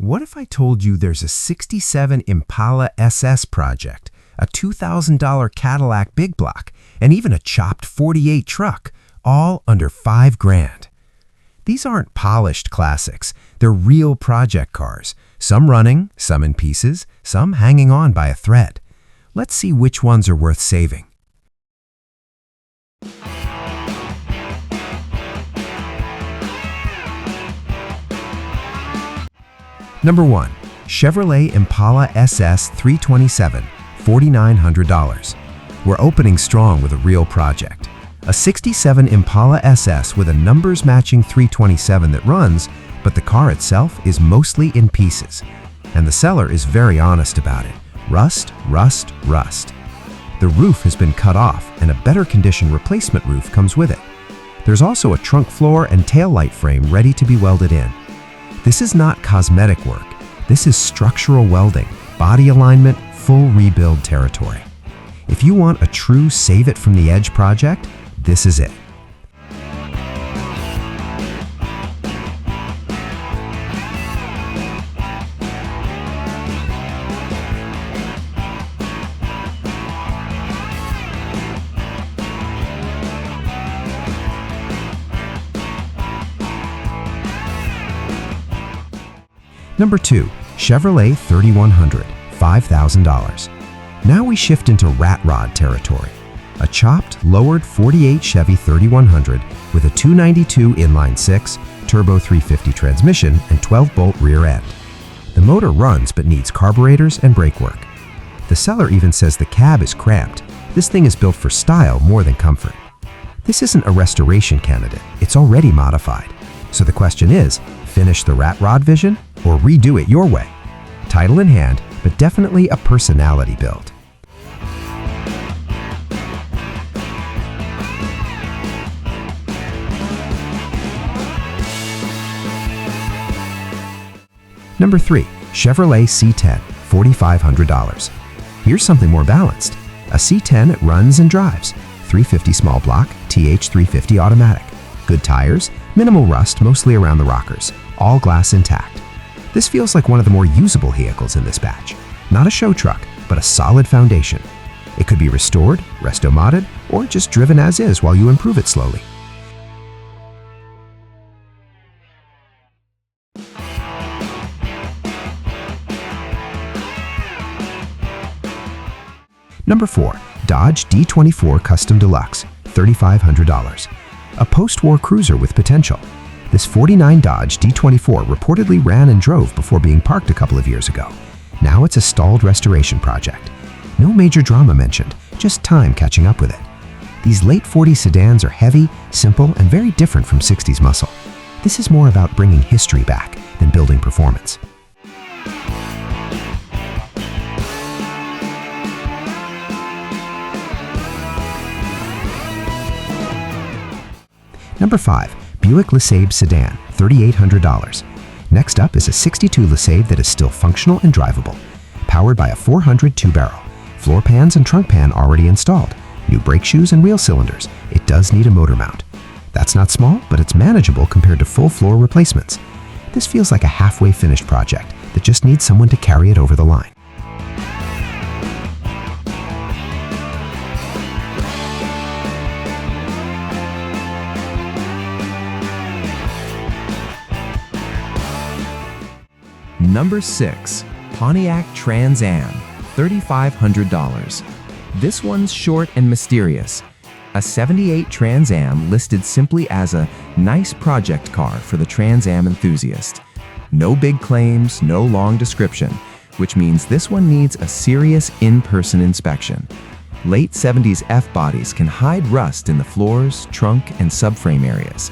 What if I told you there's a '67 Impala SS project, a $2,000 Cadillac big block, and even a chopped '48 truck, all under $5,000? These aren't polished classics. They're real project cars, some running, some in pieces, some hanging on by a thread. Let's see which ones are worth saving. Number 1. Chevrolet Impala SS 327, $4,900. We're opening strong with a real project. A '67 Impala SS with a numbers-matching 327 that runs, but the car itself is mostly in pieces. And the seller is very honest about it. Rust, rust, rust. The roof has been cut off, and a better condition replacement roof comes with it. There's also a trunk floor and taillight frame ready to be welded in. This is not cosmetic work. This is structural welding, body alignment, full rebuild territory. If you want a true save-it-from-the-edge project, this is it. Number 2. Chevrolet 3100, $5,000. Now we shift into rat rod territory. A chopped, lowered '48 Chevy 3100 with a 292 inline-6, turbo 350 transmission, and 12-bolt rear end. The motor runs but needs carburetors and brake work. The seller even says the cab is cramped. This thing is built for style more than comfort. This isn't a restoration candidate. It's already modified. So the question is, finish the rat rod vision or redo it your way? Title in hand, but definitely a personality build. Number 3. Chevrolet C10, $4,500. Here's something more balanced. A C10 that runs and drives. 350 small block, TH350 automatic. Good tires, minimal rust mostly around the rockers, all glass intact. This feels like one of the more usable vehicles in this batch. Not a show truck, but a solid foundation. It could be restored, resto-modded, or just driven as is while you improve it slowly. Number 4. Dodge D24 Custom Deluxe, $3,500. A post-war cruiser with potential. This '49 Dodge D24 reportedly ran and drove before being parked a couple of years ago. Now it's a stalled restoration project. No major drama mentioned, just time catching up with it. These late '40s sedans are heavy, simple, and very different from '60s muscle. This is more about bringing history back than building performance. Number 5. Buick LeSabre Sedan, $3,800. Next up is a '62 LeSabre that is still functional and drivable. Powered by a 400 two-barrel. Floor pans and trunk pan already installed. New brake shoes and wheel cylinders. It does need a motor mount. That's not small, but it's manageable compared to full floor replacements. This feels like a halfway finished project that just needs someone to carry it over the line. Number 6. Pontiac Trans Am, $3,500. This one's short and mysterious. A '78 Trans Am listed simply as a nice project car for the Trans Am enthusiast. No big claims, no long description, which means this one needs a serious in-person inspection. Late '70s F-bodies can hide rust in the floors, trunk, and subframe areas.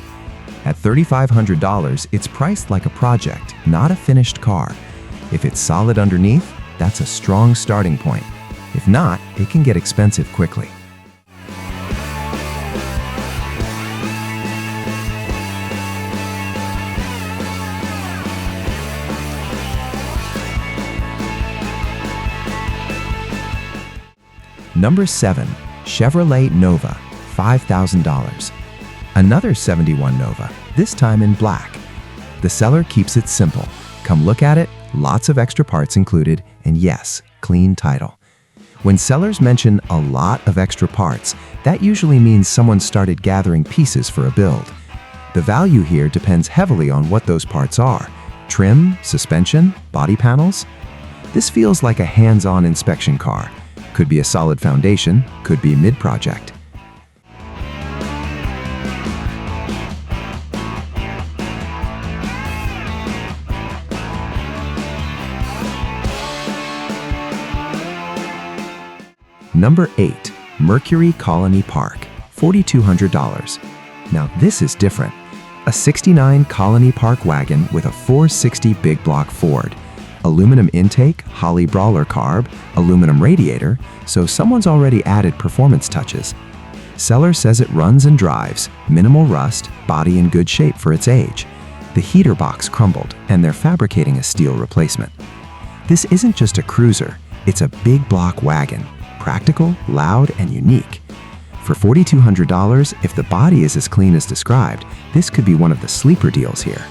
At $3,500, it's priced like a project, not a finished car. If it's solid underneath, that's a strong starting point. If not, it can get expensive quickly. Number 7. Chevrolet Nova, $5,000. Another '71 Nova, this time in black. The seller keeps it simple. Come look at it, lots of extra parts included, and yes, clean title. When sellers mention a lot of extra parts, that usually means someone started gathering pieces for a build. The value here depends heavily on what those parts are: trim, suspension, body panels. This feels like a hands-on inspection car. Could be a solid foundation, could be mid-project. Number 8. Mercury Colony Park, $4,200. Now this is different. A 69 Colony Park wagon with a 460 big block Ford. Aluminum intake, Holley Brawler carb, aluminum radiator, so someone's already added performance touches. Seller says it runs and drives, minimal rust, body in good shape for its age. The heater box crumbled, and they're fabricating a steel replacement. This isn't just a cruiser, it's a big block wagon. Practical, loud, and unique. For $4,200, if the body is as clean as described, this could be one of the sleeper deals here.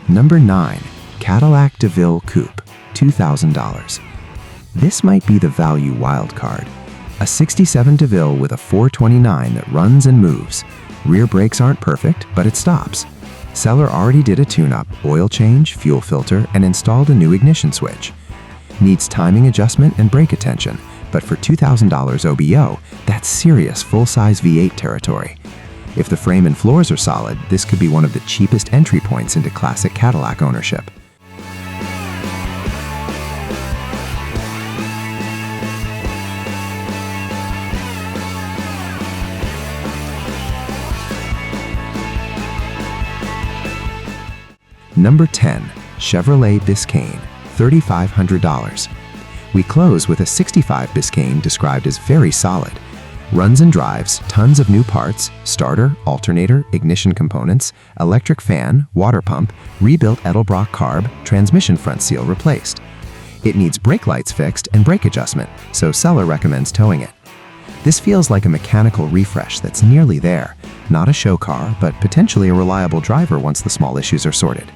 Number 9. Cadillac DeVille Coupe, $2,000. This might be the value wildcard. A 67 DeVille with a 429 that runs and moves. Rear brakes aren't perfect, but it stops. Seller already did a tune-up, oil change, fuel filter, and installed a new ignition switch. Needs timing adjustment and brake attention, but for $2,000 OBO, that's serious full-size V8 territory. If the frame and floors are solid, this could be one of the cheapest entry points into classic Cadillac ownership. Number 10. Chevrolet Biscayne, $3,500. We close with a 65 Biscayne described as very solid. Runs and drives, tons of new parts, starter, alternator, ignition components, electric fan, water pump, rebuilt Edelbrock carb, transmission front seal replaced. It needs brake lights fixed and brake adjustment, so seller recommends towing it. This feels like a mechanical refresh that's nearly there. Not a show car, but potentially a reliable driver once the small issues are sorted.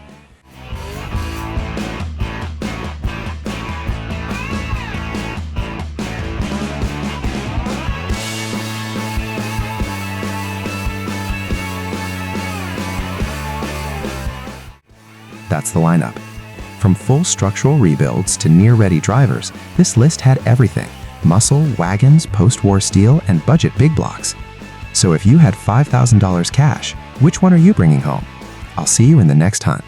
That's the lineup. From full structural rebuilds to near-ready drivers, this list had everything: muscle, wagons, post-war steel, and budget big blocks. So if you had $5,000 cash, which one are you bringing home? I'll see you in the next hunt.